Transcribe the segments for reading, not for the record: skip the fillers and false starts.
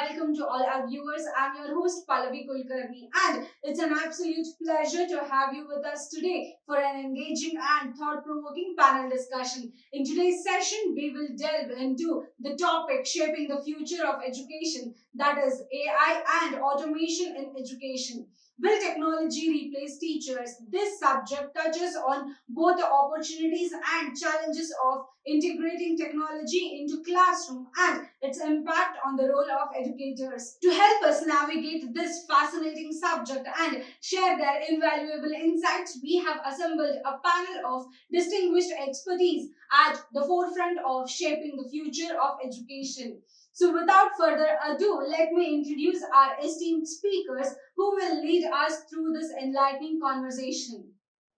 welcome to all our viewers. I'm your host Pallavi Kulkarni, and it's an absolute pleasure to have you with us today for an engaging and thought-provoking panel discussion. In today's session, we will delve into the topic shaping the future of education, that is AI and automation in education. Will technology replace teachers? This subject touches on both the opportunities and challenges of integrating technology into classroom and its impact on the role of educators. To help us navigate this fascinating subject and share their invaluable insights, we have assembled a panel of distinguished expertise at the forefront of shaping the future of education. So without further ado, let me introduce our esteemed speakers who will lead us through this enlightening conversation.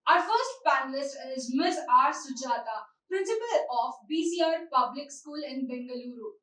Our first panelist is Ms. R. Sujata, Principal of BCR Public School in Bangalore.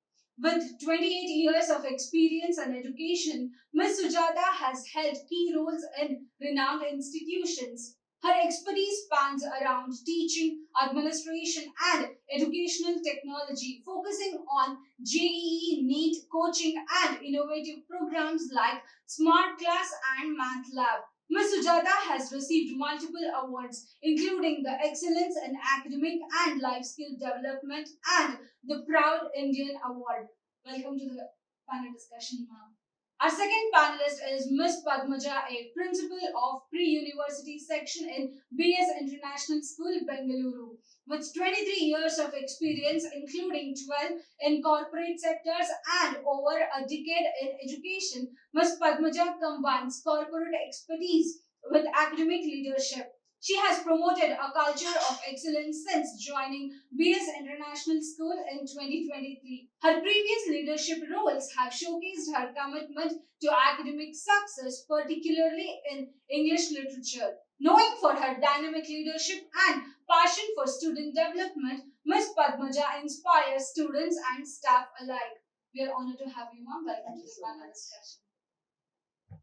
With 28 years of experience and education, Ms. Sujata has held key roles in renowned institutions. Her expertise spans around teaching, administration, and educational technology, focusing on JEE, NEET, coaching, and innovative programs like Smart Class and Math Lab. Ms. Sujata has received multiple awards, including the Excellence in Academic and Life Skill Development and the Proud Indian Award. Welcome to the panel discussion, ma'am. Our second panelist is Ms. Padmaja A, Principal of Pre-University Section in BS International School, Bengaluru. With 23 years of experience, including 12 in corporate sectors and over a decade in education, Ms. Padmaja combines corporate expertise with academic leadership. She has promoted a culture of excellence since joining BS International School in 2023. Her previous leadership roles have showcased her commitment to academic success, particularly in English literature. Knowing for her dynamic leadership and passion for student development, Ms. Padmaja inspires students and staff alike. We are honored to have you, ma'am. Welcome to the panel discussion.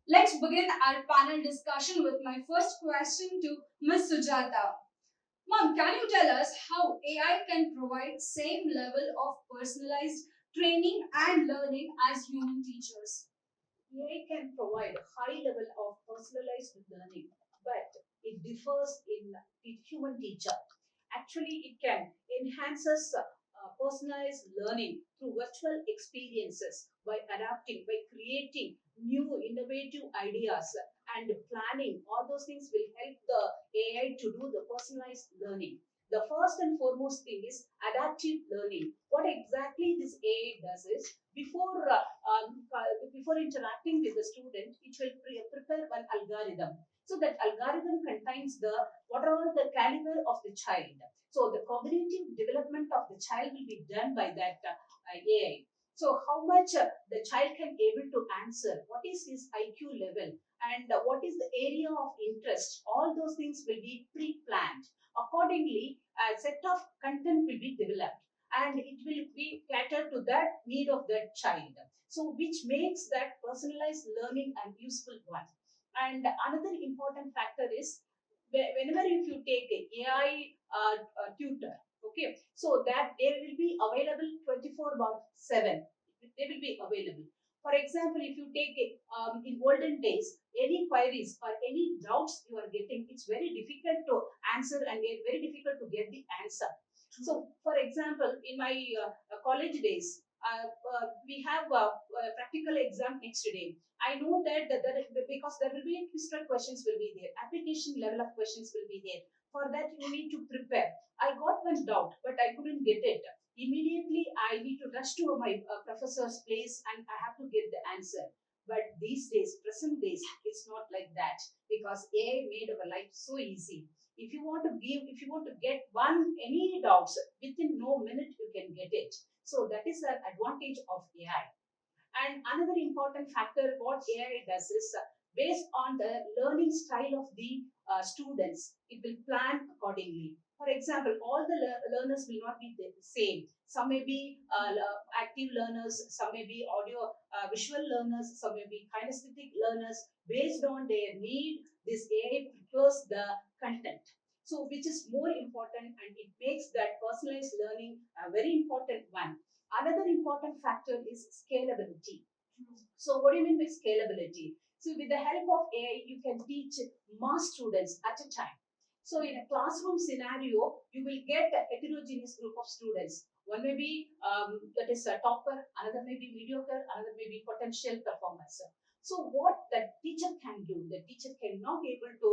Let's begin our panel discussion with my first question to Ms. Sujata. Ma'am, can you tell us how AI can provide same level of personalized training and learning as human teachers? AI can provide a high level of personalized learning, but it differs in human teacher. Actually, it can enhances personalized learning through virtual experiences by adapting, by creating new innovative ideas and planning. All those things will help the AI to do the personalized learning. The first and foremost thing is adaptive learning. What exactly this AI does is before interacting with the student, it will prepare an algorithm. So that algorithm contains the what are the caliber of the child. So the cognitive development of the child will be done by that AI. So how much the child can able to answer, what is his IQ level, and what is the area of interest. All those things will be pre-planned. Accordingly, a set of content will be developed and it will be catered to that need of that child. So which makes that personalized learning a useful one. And another important factor is whenever if you take a AI tutor, okay, so that they will be available 24/7. They will be available. For example, if you take it in olden days, any queries or any doubts you are getting, it's very difficult to answer and very difficult to get the answer. So, for example, in my college days, we have a practical exam next day. I know that because there will be twisted questions will be there, application level of questions will be there. For that, you need to prepare. I got one doubt, but I couldn't get it. Immediately, I need to rush to my professor's place and I have to get the answer. But these days, present days, it's not like that because AI made our life so easy. If you want to get any doubts within no minute, you can get it. So that is the advantage of AI. And another important factor what AI does is based on the learning style of the students, it will plan accordingly. For example, all the learners will not be the same. Some may be active learners, some may be audio visual learners, some may be kinesthetic learners. Based on their need, this AI prepares the content. So, which is more important and it makes that personalized learning a very important one. Another important factor is scalability. So what do you mean by scalability? So with the help of AI, you can teach mass students at a time. So in a classroom scenario, you will get a heterogeneous group of students. One may be that is a topper, another may be mediocre, another may be potential performers. So what the teacher can do, the teacher cannot able to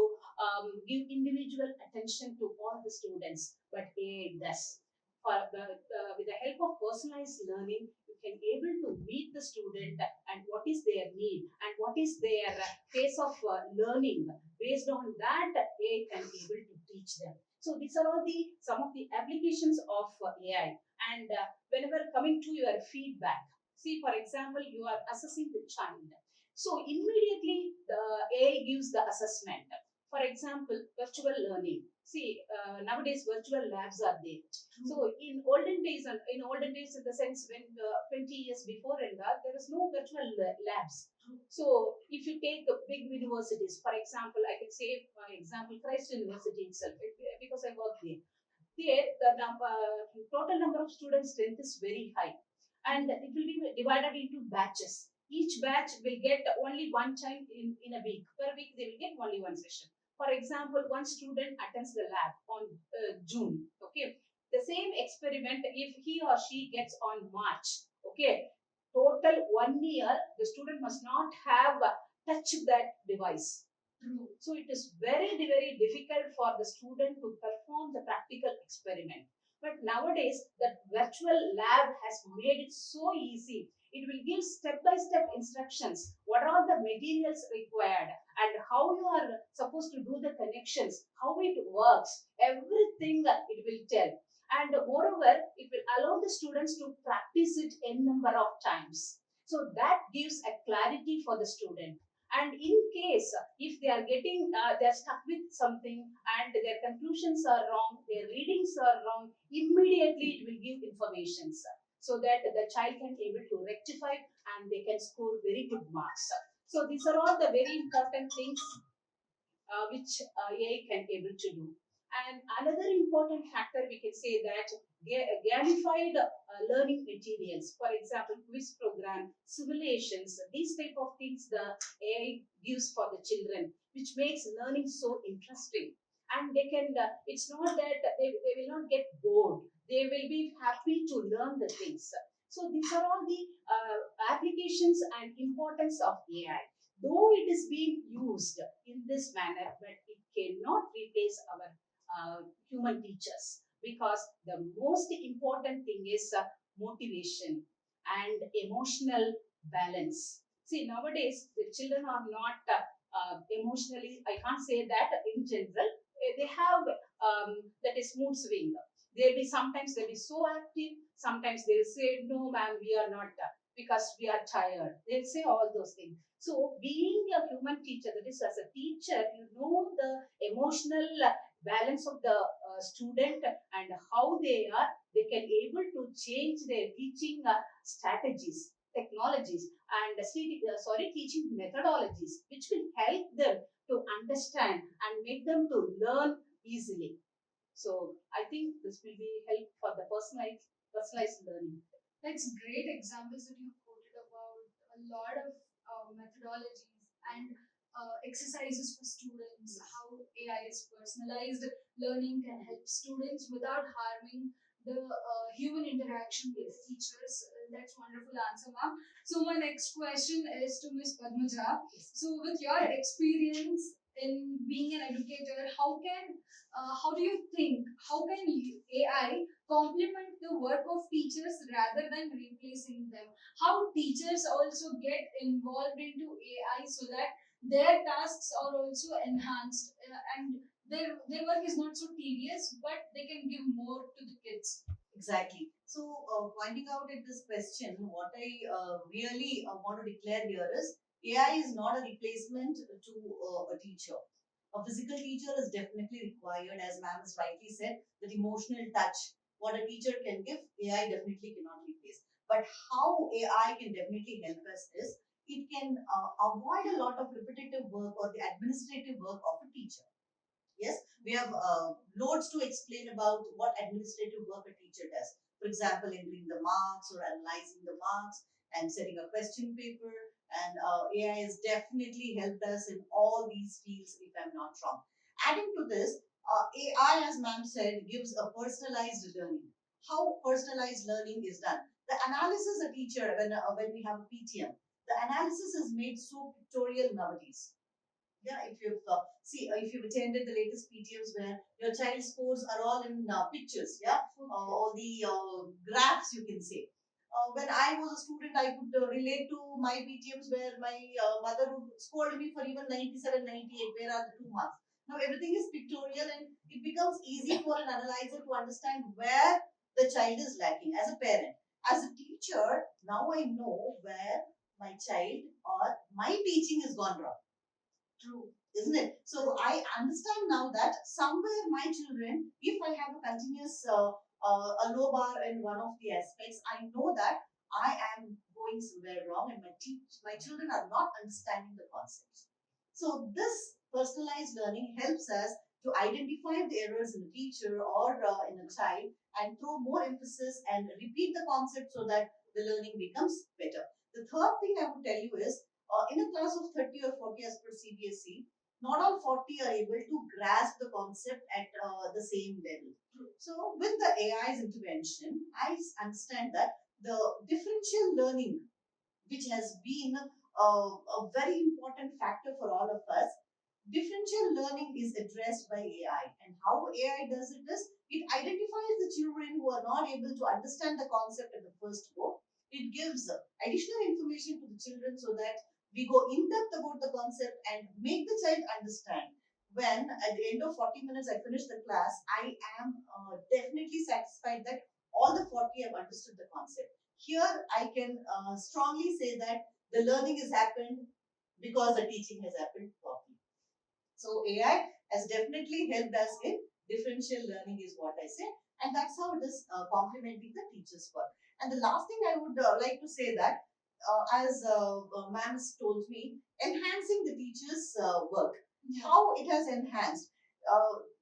give individual attention to all the students, but AI does. With the help of personalized learning, you can able to meet the student and what is their need and what is their pace of learning. Based on that, AI can able to teach them. So these are all the some of the applications of AI. And whenever coming to your feedback, see for example, you are assessing the child. So immediately the AI gives the assessment. For example, virtual learning. See, nowadays virtual labs are there. So in olden days, in the sense when 20 years before and that, there was no virtual labs. So if you take big universities, for example, I can say, for example, Christ University itself, because I work there. There, the total number of students strength is very high, and it will be divided into batches. Each batch will get only one time in a week. Per week, they will get only one session. For example, one student attends the lab on June. Okay, the same experiment, if he or she gets on March, okay, total 1 year, the student must not have touched that device. So it is very, very difficult for the student to perform the practical experiment. But nowadays, the virtual lab has made it so easy. It will give step-by-step instructions. What are the materials required and how you are supposed to do the connections, how it works, everything it will tell. And moreover, it will allow the students to practice it n number of times. So that gives a clarity for the student. And in case if they are getting they're stuck with something and their conclusions are wrong, their readings are wrong, immediately it will give informations so that the child can able to rectify and they can score very good marks. So these are all the very important things which AI can able to do. And another important factor we can say that gamified learning materials, for example, quiz program, simulations, these type of things the AI gives for the children, which makes learning so interesting. And they can, it's not that they will not get bored. They will be happy to learn the things. So these are all the applications and importance of AI, though it is being used in this manner, but it cannot replace our human teachers, because the most important thing is motivation and emotional balance. See, nowadays the children are not emotionally, I can't say that in general, they have that is mood swing. They'll be sometimes they'll be so active, sometimes they'll say, no, ma'am, we are not because we are tired. They'll say all those things. So, being a human teacher, that is, as a teacher, you know the emotional balance of the student and how they are. They can able to change their teaching strategies, technologies, and teaching methodologies, which will help them to understand and make them to learn easily. So, I think this will be help for the personalized learning. That's great examples that you quoted about a lot of methodologies and exercises for students, how AI is personalized learning can help students without harming the human interaction with teachers. That's wonderful answer, ma'am. So my next question is to Ms. Padmaja. So with your experience in being an educator, how do you think, how can AI complement the work of teachers rather than replacing them? How teachers also get involved into AI so that their tasks are also enhanced, and their work is not so tedious, but they can give more to the kids. Exactly. So, pointing out at this question, what I really want to declare here is AI is not a replacement to a teacher. A physical teacher is definitely required, as ma'am has rightly said, that emotional touch. What a teacher can give, AI definitely cannot replace. But how AI can definitely help us is it can avoid a lot of repetitive work or the administrative work of a teacher. Yes, we have loads to explain about what administrative work a teacher does. For example, entering the marks or analyzing the marks, and setting a question paper. And AI has definitely helped us in all these fields, if I'm not wrong. Adding to this, AI, as ma'am said, gives a personalized learning. How personalized learning is done. The analysis a teacher, when we have a PTM, the analysis is made so pictorial nowadays. Yeah, if you've attended the latest PTMs where your child scores are all in pictures, yeah, all the graphs you can say. When I was a student, I could relate to my PTMs where my mother would scold me for even 97, 98. Where are the 2 marks? Now everything is pictorial and it becomes easy for an analyzer to understand where the child is lacking. As a parent, as a teacher, now I know where my child or my teaching has gone wrong. True. Isn't it? So I understand now that somewhere my children, if I have a continuous a low bar in one of the aspects, I know that I am going somewhere wrong and my children are not understanding the concepts. So this personalized learning helps us to identify the errors in a teacher or in a child and throw more emphasis and repeat the concept so that the learning becomes better. The third thing I would tell you is in a class of 30 or 40 as per CBSE, not all 40 are able to grasp the concept at the same level. So, with the AI's intervention, I understand that the differential learning, which has been a very important factor for all of us, differential learning is addressed by AI. And how AI does it is, it identifies the children who are not able to understand the concept at the first go. It gives additional information to the children so that we go in depth about the concept and make the child understand. When at the end of 40 minutes I finish the class, I am definitely satisfied that all the 40 have understood the concept. Here I can strongly say that the learning has happened because the teaching has happened properly. So AI has definitely helped us in differential learning is what I say, and that's how it is complementing the teacher's work. And the last thing I would like to say that as ma'am has told me, enhancing the teacher's work. Yeah. How it has enhanced.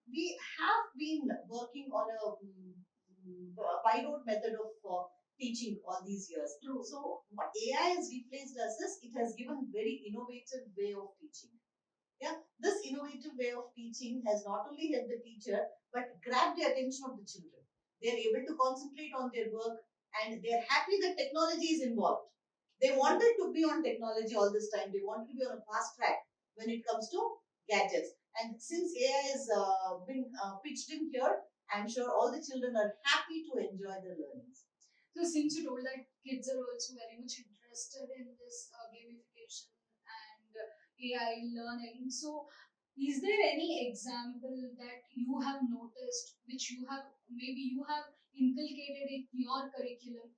We have been working on a by rote method of teaching all these years. True. So what AI has replaced us is it has given very innovative way of teaching. Yeah, this innovative way of teaching has not only helped the teacher but grabbed the attention of the children. They are able to concentrate on their work and they are happy that technology is involved. They wanted to be on technology all this time. They wanted to be on a fast track when it comes to gadgets. And since AI has been pitched in here, I'm sure all the children are happy to enjoy their learnings. So since you told that kids are also very much interested in this gamification and AI learning, so is there any example that you have noticed which you have maybe you have inculcated in your curriculum?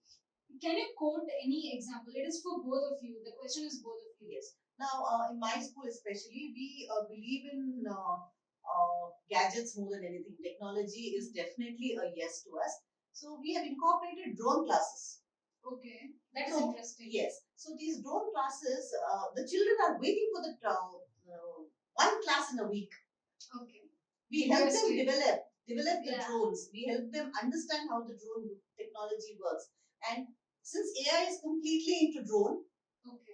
Can you quote any example? It is for both of you. The question is both of you. Yes. Now, in my school especially, we believe in gadgets more than anything. Technology is definitely a yes to us. So we have incorporated drone classes. Okay, that is interesting. Yes. So these drone classes, the children are waiting for the one class in a week. Okay. We help them develop the drones. We help them understand how the drone technology works. And since AI is completely into drone, okay,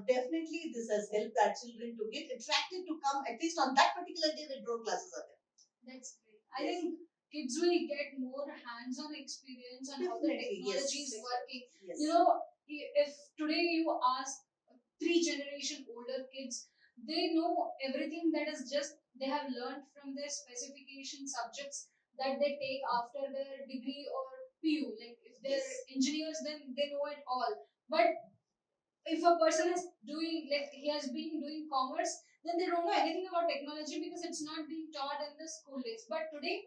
definitely this has helped our children to get attracted to come at least on that particular day when drone classes are there. That's great. I think kids will get more hands-on experience on how the technology is working. Yes. You know, if today you ask 3 generation older kids, they know everything that is just they have learned from their specification subjects that they take after their degree or PU. Like if they're engineers, then they know it all. But if a person is doing like he has been doing commerce, then they don't know anything about technology because it's not being taught in the school days. But today,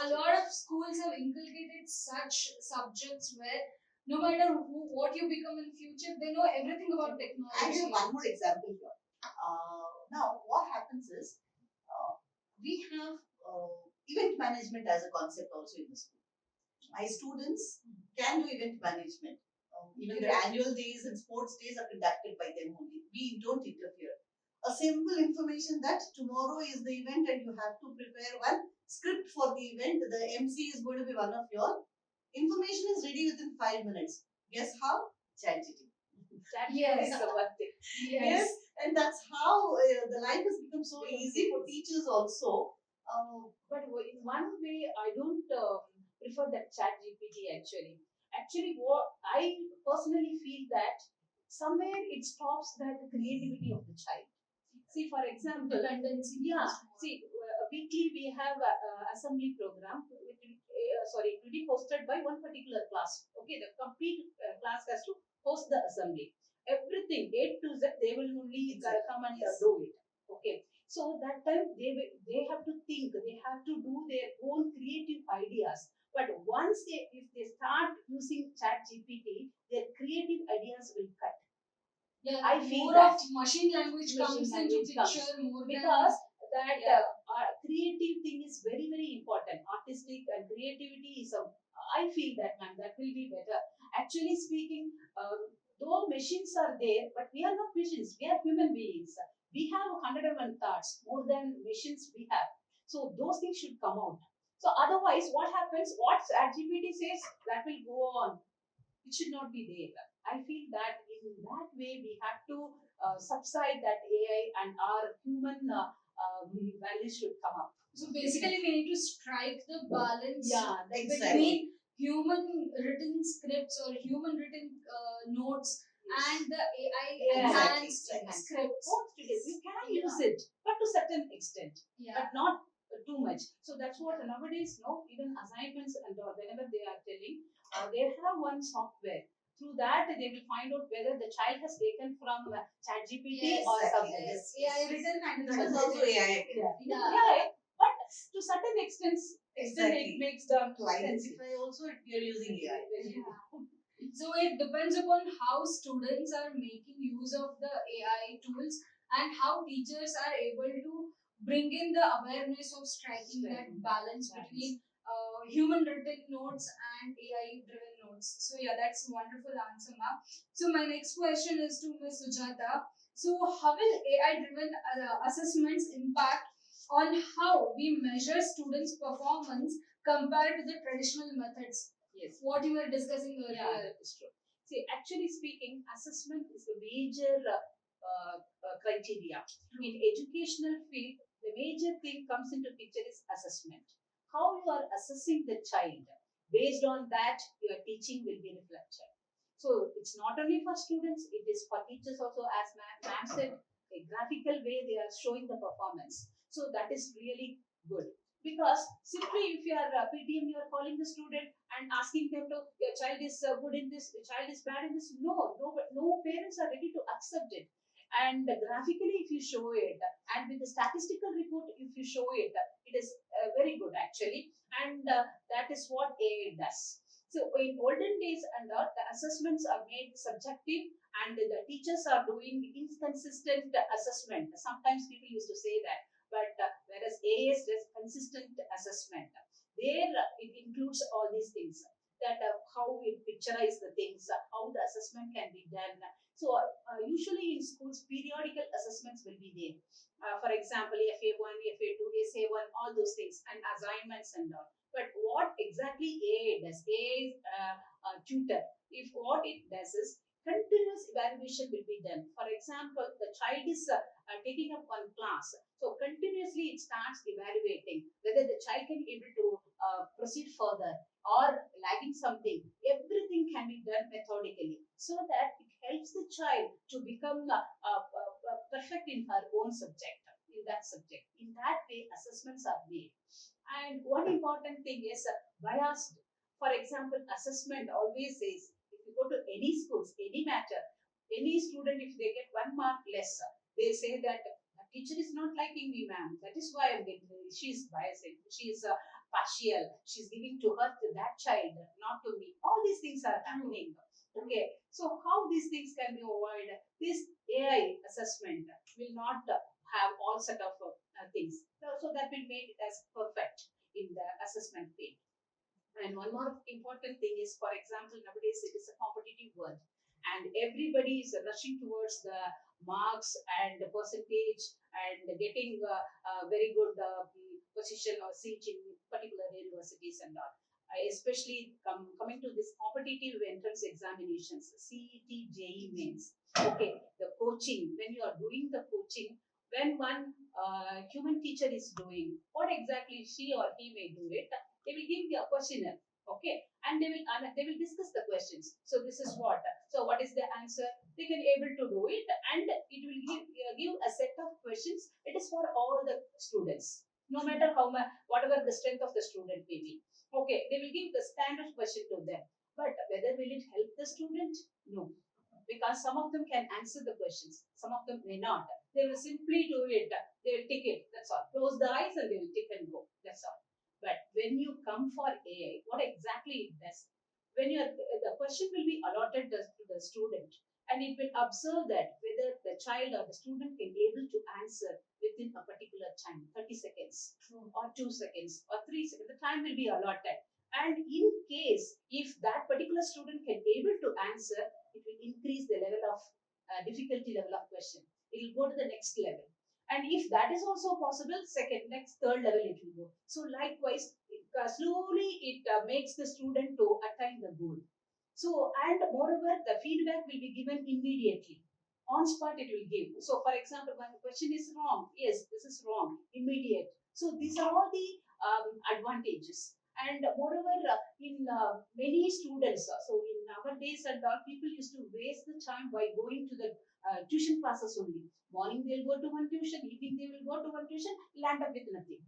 a lot of schools have inculcated such subjects where no matter what you become in future, they know everything about technology. I have one more example here. Now, what happens is we have event management as a concept also in the school. My students can do event management. Even their annual days and sports days are conducted by them only. We don't interfere. A simple information that tomorrow is the event and you have to prepare one script for the event. The MC is going to be one of your. Information is ready within 5 minutes. Guess how? ChatGPT. ChatGPT is the one thing. Yes, and that's how the life has become so easy for teachers also. But in one way, I don't prefer that chat GPT actually. Actually, what I personally feel that somewhere it stops that creativity of the child. See, for example, Dependency. yeah, see, weekly we have a assembly program. Sorry, it will be hosted by one particular class. Okay, the complete class has to host the assembly. Everything A to Z, they will only come and Yes. do it. Okay, so that time they have to think, they have to do their own creative ideas. But once if they start using Chat GPT, their creative ideas will cut. Yeah, I feel more that of machine language comes machine into language comes picture more because that Yeah. creative thing is very very important. Artistic and creativity is a. I feel that, man, that will be better. Actually speaking, though machines are there, but we are not machines. We are human beings. We have 101 thoughts more than machines we have. So those things should come out. So otherwise, what happens? What GPT says that will go on. It should not be there. I feel that in that way we have to subside that AI and our human values should come up. So basically, we need to strike the balance Yeah, between human written scripts or human written notes and the AI enhanced scripts. Both together, you can use it, but to certain extent, Yeah. but not too much. So that's what nowadays, no, even assignments and all, whenever they are telling, they have one software. Through that, they will find out whether the child has taken from ChatGPT Yes, or exactly. something. Yes, AI written and That is also AI. Yeah. Yeah. Yeah, but to certain extent, Exactly. it makes the To sense. identify also, you're using AI. Yeah. So it depends upon how students are making use of the AI tools and how teachers are able to bring in the awareness of striking that balance between human written notes and AI driven notes. So yeah, that's a wonderful answer, ma'am. So my next question is to Ms. Sujata. So how will AI driven assessments impact on how we measure students' performance compared to the traditional methods? Yes. What you were discussing earlier. Yeah, that is true. See, actually speaking, assessment is a major criteria. In educational field, the major thing comes into picture is assessment. How you are assessing the child. Based on that, your teaching will be reflected. So it's not only for students, it is for teachers also. As ma'am said, a graphical way they are showing the performance. So that is really good. Because simply if you are PTM, you are calling the student and asking them to, your child is good in this, your child is bad in this. No parents are ready to accept it. And graphically, if you show it, and with the statistical report, if you show it, it is very good actually. And that is what AI does. So in olden days, and the assessments are made subjective, and the teachers are doing inconsistent assessment. Sometimes people used to say that, but whereas AI does consistent assessment. There it includes all these things, that how it picturize the things, how the assessment can be done. So usually in schools, periodical assessments will be there. For example, FA1, FA2, SA1, all those things, and assignments and all. But what exactly AI does? AI is a tutor. If what it does is continuous evaluation will be done. For example, the child is taking up one class. So continuously it starts evaluating whether the child can be able to proceed further or lagging something. Everything can be done methodically so that it helps the child to become perfect in her own subject, in that subject. In that way, assessments are made. And one important thing is biased. For example, assessment always says, if you go to any schools, any matter, any student, if they get 1 mark less, they say that the teacher is not liking me, ma'am. That is why I'm getting. She's biasing. She's partial. She's giving to her to that child, not to me. All these things are happening. Okay. So how these things can be avoided? This AI assessment will not have all set of things. So that will make it as perfect in the assessment field. And one more important thing is, for example, nowadays it is a competitive world, and everybody is rushing towards the marks and the percentage and getting a very good position or seat in particular universities and all. especially coming to this competitive entrance examinations, CET, JEE mains. Okay, the coaching, when you are doing the coaching, when one human teacher is doing, what exactly she or he may do it, they will give you a questionnaire. Okay, and they will discuss the questions. So this is what. So what is the answer? They can able to do it, and it will give a set of questions. It is for all the students, no matter how much, whatever the strength of the student may be. Okay, they will give the standard question to them, but whether will it help the student? No, because some of them can answer the questions, some of them may not. They will simply do it. They will tick it. That's all. Close the eyes and they will tick and go. That's all. But when you come for AI, what exactly it does? When you are, the question will be allotted to the student, and it will observe that whether the child or the student can able to answer within a particular time, 30 seconds or 2 seconds or 3 seconds. The time will be allotted. And in case if that particular student can able to answer, it will increase the level of difficulty level of question. It will go to the next level. And if that is also possible, second, next, third level it will go. So likewise, slowly it makes the student to attain the goal. So, and moreover, the feedback will be given immediately. On spot it will give. So, for example, when the question is wrong, yes, this is wrong, immediate. So, these are all the advantages. And moreover, in many students, so in nowadays and all, people used to waste the time by going to the tuition classes only. Morning they'll go to one tuition, evening they will go to one tuition, land up with nothing.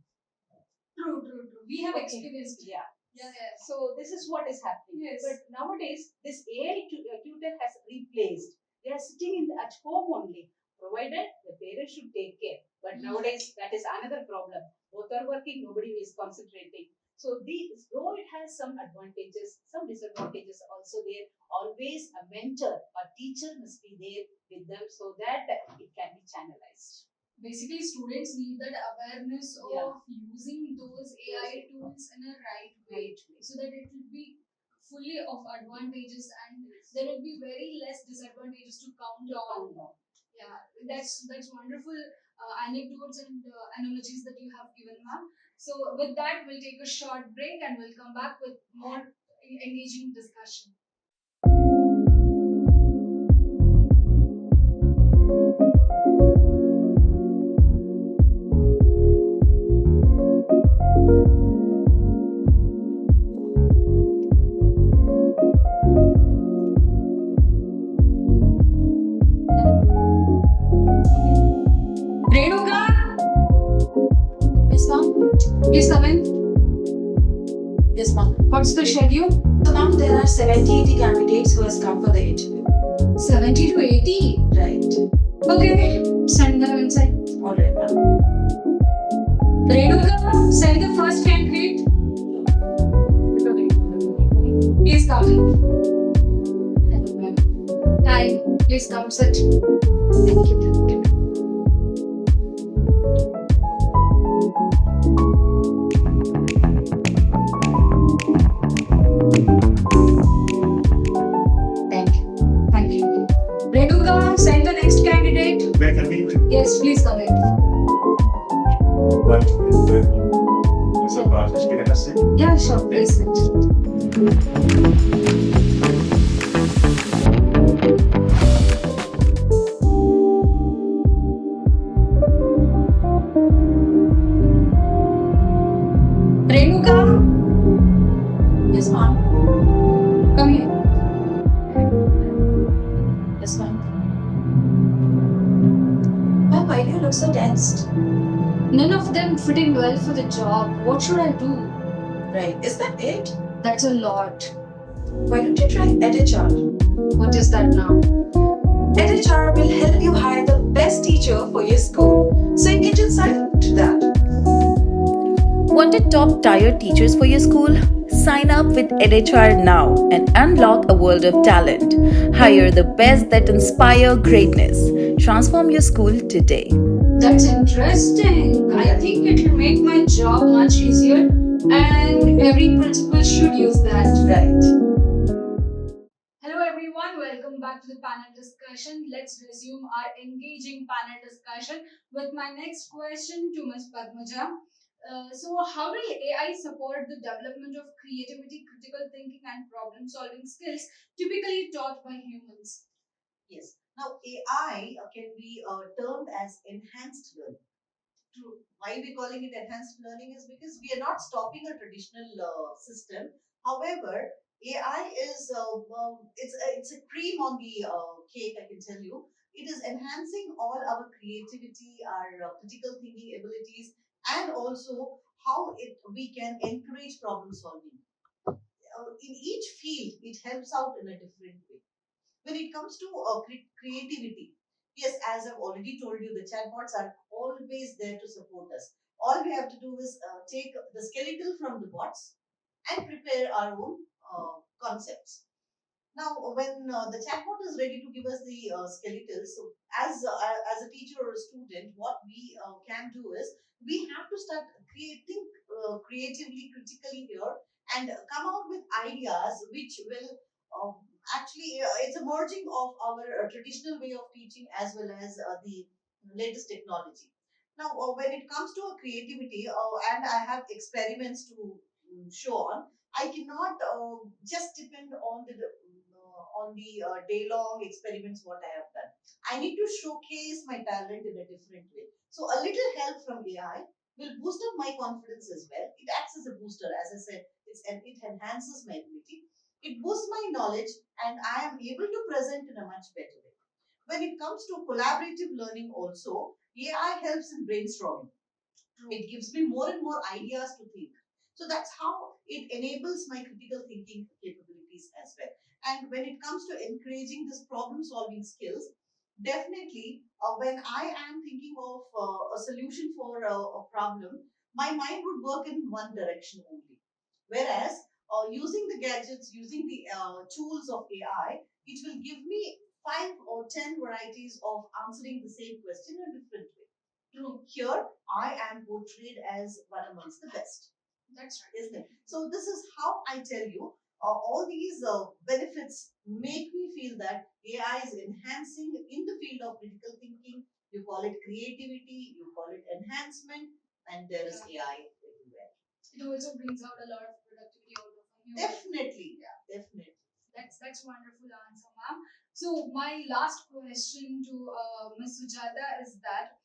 True, true, true. We have Okay. experienced. Yeah. Yeah, yeah. So this is what is happening. Yes. But nowadays, this AI tutor has replaced. They are sitting at home only, provided the parents should take care. But nowadays, that is another problem. Both are working, nobody is concentrating. So these, though it has some advantages, some disadvantages also there. Always a mentor, a teacher must be there with them so that it can be channelized. Basically, students need that awareness of Yeah. using those AI tools in a right way, so that it will be fully of advantages and there will be very less disadvantages to count on. Yeah, that's wonderful anecdotes and analogies that you have given, ma'am. So with that, we'll take a short break and we'll come back with more engaging discussion. Renuka, Yes, ma'am. please come in. Yes, ma'am. What's the schedule? So, ma'am, there are 70 candidates who has come for the interview. 70 to 80. Right. Okay, send them inside. All right, ma'am. Renuka, send the first candidate. Please come in. Hello, ma'am. Hi, please come sit. Thank you. Thank you. Thank you. Renuka, send the next candidate. May I continue? Yes, please come in. Essa parte, acho que ele é assim. Yeah, sure, please sit. Renuka, Yes, ma'am. come here. Yes, ma'am. Ma'am, why do you look so tensed? None of them fitting well for the job. What should I do? Right. Is that it? That's a lot. Why don't you try EdHR? What is that now? EdHR will help you hire the best teacher for your school. So you can just sign up to that. Wanted top tier teachers for your school? Sign up with EdHR now and unlock a world of talent. Hire the best that inspire greatness. Transform your school today. That's interesting. I think it will make my job much easier and every principal should use that. Right. Hello everyone, welcome back to the panel discussion. Let's resume our engaging panel discussion with my next question to Ms. Padmaja. So, how will AI support the development of creativity, critical thinking, and problem solving skills typically taught by humans? Yes. Now, AI can be termed as enhanced learning. True. Why we're calling it enhanced learning is because we are not stopping a traditional system. However, AI is it's a cream on the cake. I can tell you, it is enhancing all our creativity, our critical thinking abilities, and also how we can encourage problem solving. In each field, it helps out in a different way. When it comes to creativity, yes, as I've already told you, the chatbots are always there to support us. All we have to do is take the skeletal from the bots and prepare our own concepts. Now, when the chatbot is ready to give us the skeletal, so as a teacher or a student, what we can do is we have to start creating creatively, critically here, and come out with ideas which will actually it's a merging of our traditional way of teaching as well as the latest technology. Now, when it comes to a creativity, and I have experiments to show on, I cannot just depend on the day long experiments what I have done. I need to showcase my talent in a different way. So a little help from AI will boost up my confidence as well. It acts as a booster, as I said. It enhances my ability. It boosts my knowledge, and I am able to present in a much better way. When it comes to collaborative learning, also AI helps in brainstorming. It gives me more and more ideas to think. So that's how it enables my critical thinking capabilities as well. And when it comes to encouraging this problem solving skills, definitely when I am thinking of a solution for a problem, my mind would work in one direction only. Whereas using the gadgets, using the tools of AI, it will give me 5 or 10 varieties of answering the same question in a different way. True. Here, I am portrayed as one amongst the best. That's right. Isn't it? So, this is how I tell you all these benefits make me feel that AI is enhancing in the field of critical thinking. You call it creativity, you call it enhancement, and there is AI everywhere. It also brings out a lot of productivity out of a human. Definitely, yeah, definitely. That's wonderful answer, ma'am. So my last question to Ms. Sujata is that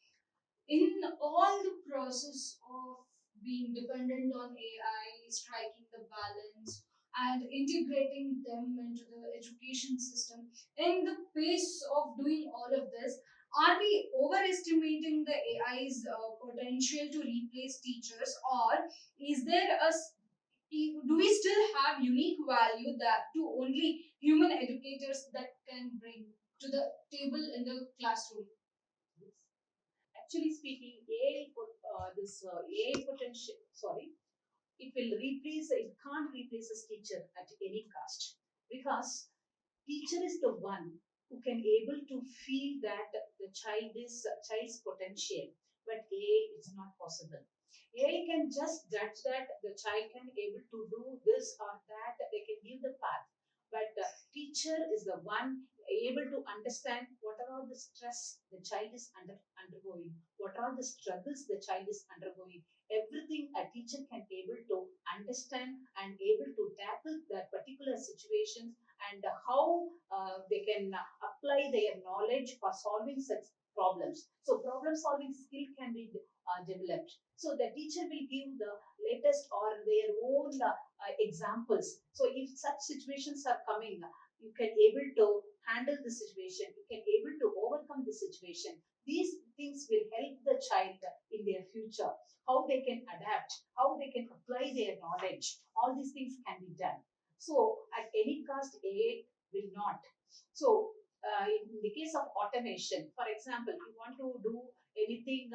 in all the process of being dependent on AI, striking the balance and integrating them into the education system, in the pace of doing all of this, are we overestimating the AI's potential to replace teachers, or is there do we still have unique value that to only human educators that can bring to the table in the classroom? Actually speaking, AI potential, sorry, it will replace, it can't replace a teacher at any cost, because teacher is the one who can able to feel that the child's potential, but AI is not possible. AI can just judge that the child can able to do this or that, they can give the path, but the teacher is the one able to understand what are all the stress the child is undergoing, what are the struggles the child is undergoing. Everything a teacher can able to understand and able to tackle that particular situations, and how they can apply their knowledge for solving such problems. So problem solving skill can be developed. So the teacher will give the latest or their own examples. So if such situations are coming, you can able to handle the situation, you can able to overcome the situation. These things will help the child in their future, how they can adapt, how they can apply their knowledge. All these things can be done. So at any cost, AI will not. So in the case of automation, for example, you want to do anything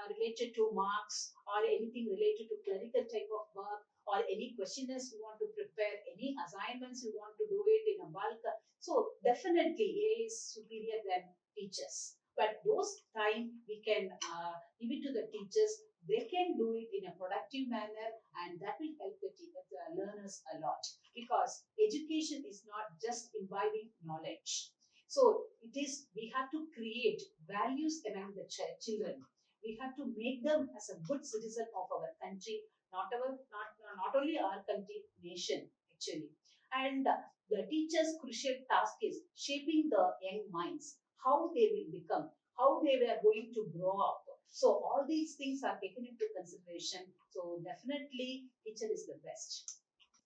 related to marks or anything related to clerical type of work, or any questionnaires you want to prepare, any assignments you want to do it in a bulk. So definitely AI is superior than teachers. But those time we can give it to the teachers, they can do it in a productive manner, and that will help the learners a lot, because education is not just imbibing knowledge. So it is, we have to create values among the children. We have to make them as a good citizen of our country, not only our country, nation actually. And the teacher's crucial task is shaping the young minds, how they will become, how they were going to grow up. So all these things are taken into consideration. So definitely, teacher is the best.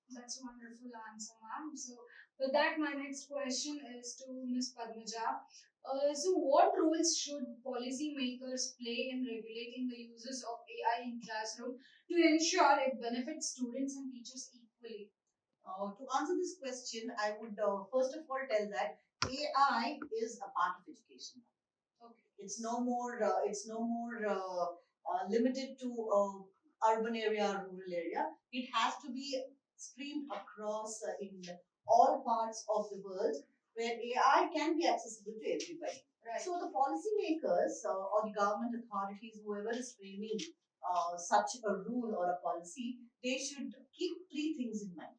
That's a wonderful answer, ma'am. So, with that, my next question is to Ms. Padmaja. So, what roles should policymakers play in regulating the uses of AI in classroom to ensure it benefits students and teachers equally? To answer this question, I would first of all tell that AI is a part of education. Okay. It's no more limited to urban area or rural area. It has to be streamed across in all parts of the world where AI can be accessible to everybody. Right. So the policymakers or the government authorities, whoever is framing such a rule or a policy, they should keep three things in mind.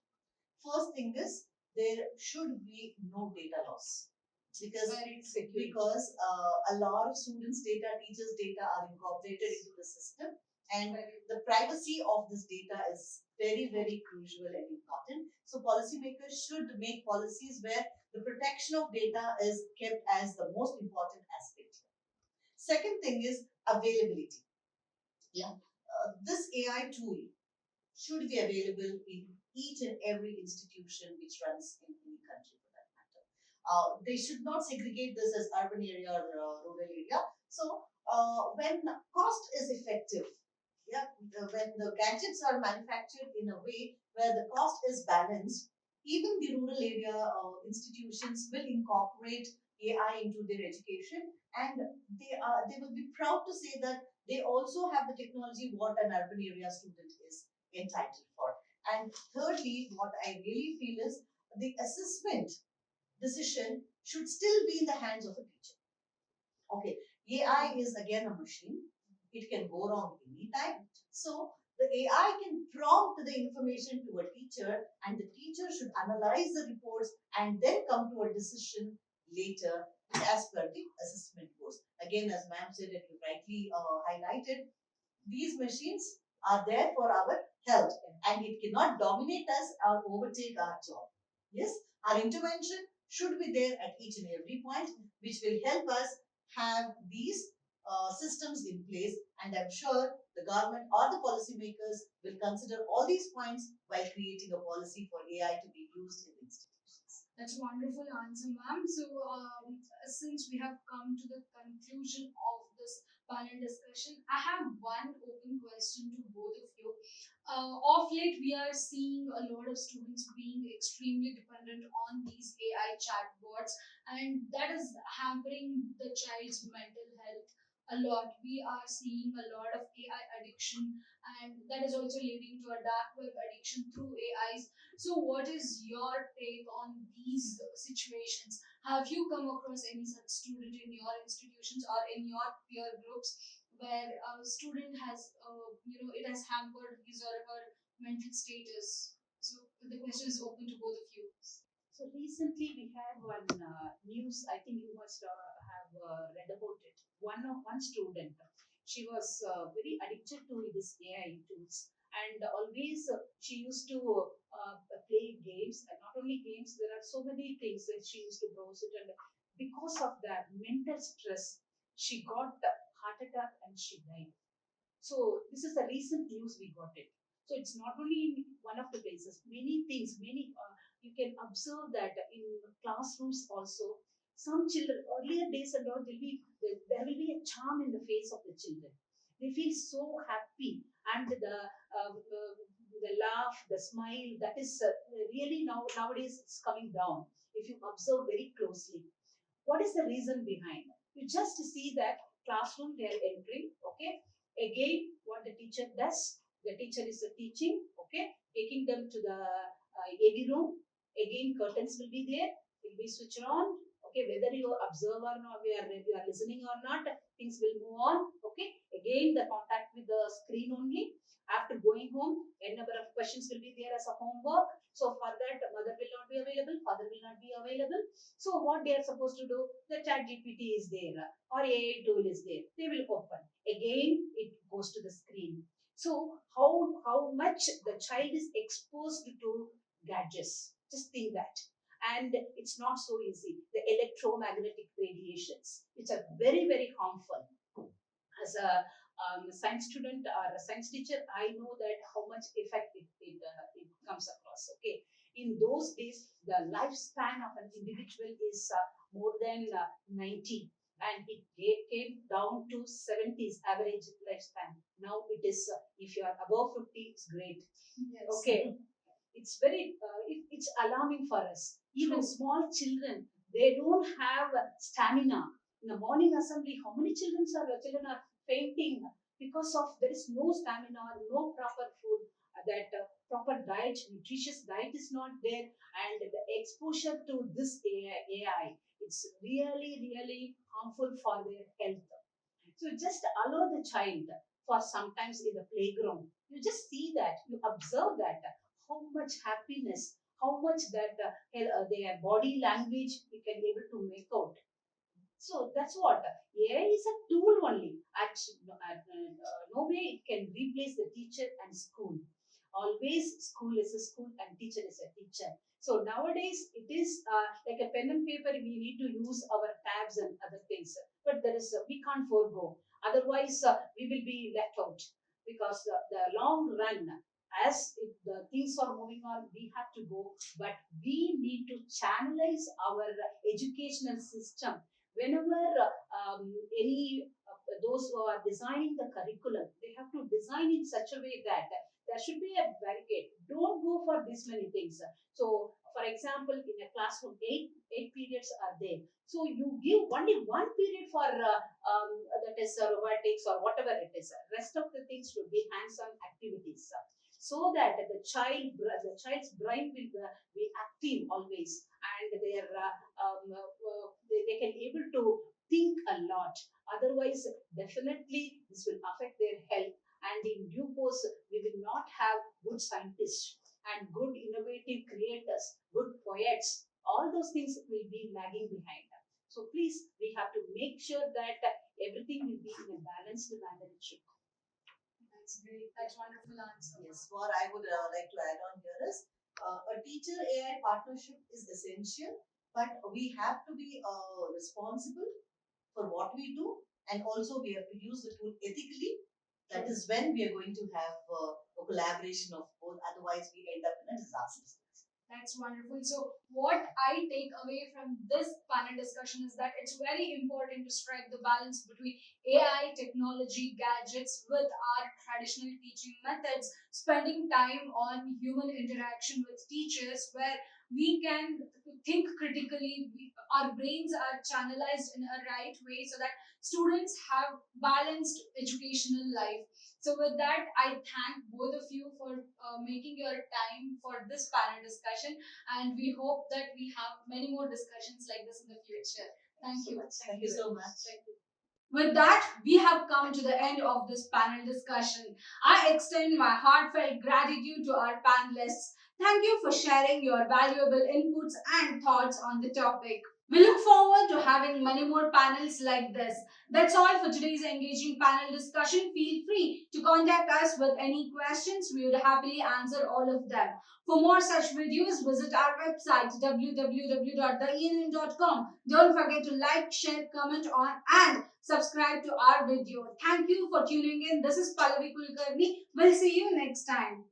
First thing is there should be no data loss because Very secure. a lot of students' data, teachers' data are incorporated into the system, and Very the privacy of this data is very, very crucial and important. So, policymakers should make policies where the protection of data is kept as the most important aspect. Second thing is availability. Yeah, this AI tool should be available in each and every institution which runs in any country for that matter. They should not segregate this as urban area or rural area. So when cost is effective, yeah, when the gadgets are manufactured in a way where the cost is balanced, even the rural area institutions will incorporate AI into their education, and they will be proud to say that they also have the technology what an urban area student is entitled for. And thirdly, what I really feel is the assessment decision should still be in the hands of a teacher. Okay, AI is again a machine. It can go wrong anytime. So the AI can prompt the information to a teacher, and the teacher should analyze the reports and then come to a decision later as per the assessment goes. Again, as ma'am said and you rightly highlighted, these machines are there for our health and it cannot dominate us or overtake our job. Yes, our intervention should be there at each and every point, which will help us have these systems in place. And I'm sure the government or the policymakers will consider all these points while creating a policy for AI to be used in institutions. That's a wonderful answer, ma'am. So, since we have come to the conclusion of this panel discussion, I have one open question to both of you. Of late, we are seeing a lot of students being extremely dependent on these AI chatbots, and that is hampering the child's mental health a lot. We are seeing a lot of AI addiction, and that is also leading to a dark web addiction through AIs. So, what is your take on these situations? Have you come across any such student in your institutions or in your peer groups where a student has, it has hampered his or her mental status? So, the question is open to both of you. So recently we had one news. I think you must have read about it. One student, she was very addicted to this AI tools, and always she used to play games. And not only games, there are so many things that she used to browse it, and because of that mental stress, she got a heart attack and she died. So this is the recent news we got it. So it's not only in one of the places, many things, many you can observe that in classrooms also. Some children, earlier days and all, there will be a charm in the face of the children. They feel so happy, and the laugh, the smile, that is really nowadays it's coming down. If you observe very closely, what is the reason behind? You just see that classroom they are entering, okay. Again, what the teacher does, the teacher is teaching, okay, taking them to the AV room. Again, curtains will be there, will be switched on, Okay, whether you observe or not, you are listening or not, things will move on. Okay, again the contact with the screen only. After going home, a number of questions will be there as a homework. So for that, mother will not be available, father will not be available. So what they are supposed to do? The chat GPT is there or AI tool is there. They will open. Again, it goes to the screen. So how much the child is exposed to gadgets? Just think that. And it's not so easy. The electromagnetic radiations, which are very, very harmful. As a science student or a science teacher, I know that how much effect it comes across. Okay, in those days, the lifespan of an individual is more than 90, and it came down to 70s average lifespan. Now it is, if you are above 50, it's great. Yes. Okay, it's very it's alarming for us. Even small children, they don't have stamina. In the morning assembly, how many children are fainting because of there is no stamina, no proper food, that proper diet, nutritious diet is not there, and the exposure to this AI, it's really harmful for their health. So just allow the child for sometimes in the playground. You just see that, you observe that, how much happiness, how much that their body language you can able to make out. So that's what AI is a tool only. No way it can replace the teacher and school. Always school is a school and teacher is a teacher. So nowadays it is like a pen and paper. We need to use our tabs and other things, but there is we can't forego. Otherwise, we will be left out because the long run. As if the things are moving on, we have to go, but we need to channelize our educational system whenever any those who are designing the curriculum, they have to design in such a way that there should be a barricade. Don't go for this many things. So for example, in a classroom, eight periods are there, so you give only one period for that is robotics or whatever it is. Rest of the things should be hands-on activities, so that the child's brain will be active always, and they can able to think a lot. Otherwise, definitely this will affect their health, and in due course, we will not have good scientists and good innovative creators, good poets. All those things will be lagging behind. So please, we have to make sure that everything will be in a balanced manner. It should. That's great. That's wonderful answer. Yes, what I would like to add on here is a teacher AI partnership is essential, but we have to be responsible for what we do, and also we have to use the tool ethically. That is when we are going to have a collaboration of both, otherwise, we end up in a disaster. That's wonderful. So, what I take away from this panel discussion is that it's very important to strike the balance between AI, technology, gadgets with our traditional teaching methods, spending time on human interaction with teachers where we can think critically, our brains are channelized in a right way so that students have balanced educational life. So, with that, I thank both of you for making your time for this panel discussion, and we hope that we have many more discussions like this in the future. Thank you. Thank you so much. With that, we have come to the end of this panel discussion. I extend my heartfelt gratitude to our panelists. Thank you for sharing your valuable inputs and thoughts on the topic. We look forward to having many more panels like this. That's all for today's engaging panel discussion. Feel free to contact us with any questions. We would happily answer all of them. For more such videos, visit our website www.theENN.com. Don't forget to like, share, comment on and subscribe to our video. Thank you for tuning in. This is Pallavi Kulkarni. We'll see you next time.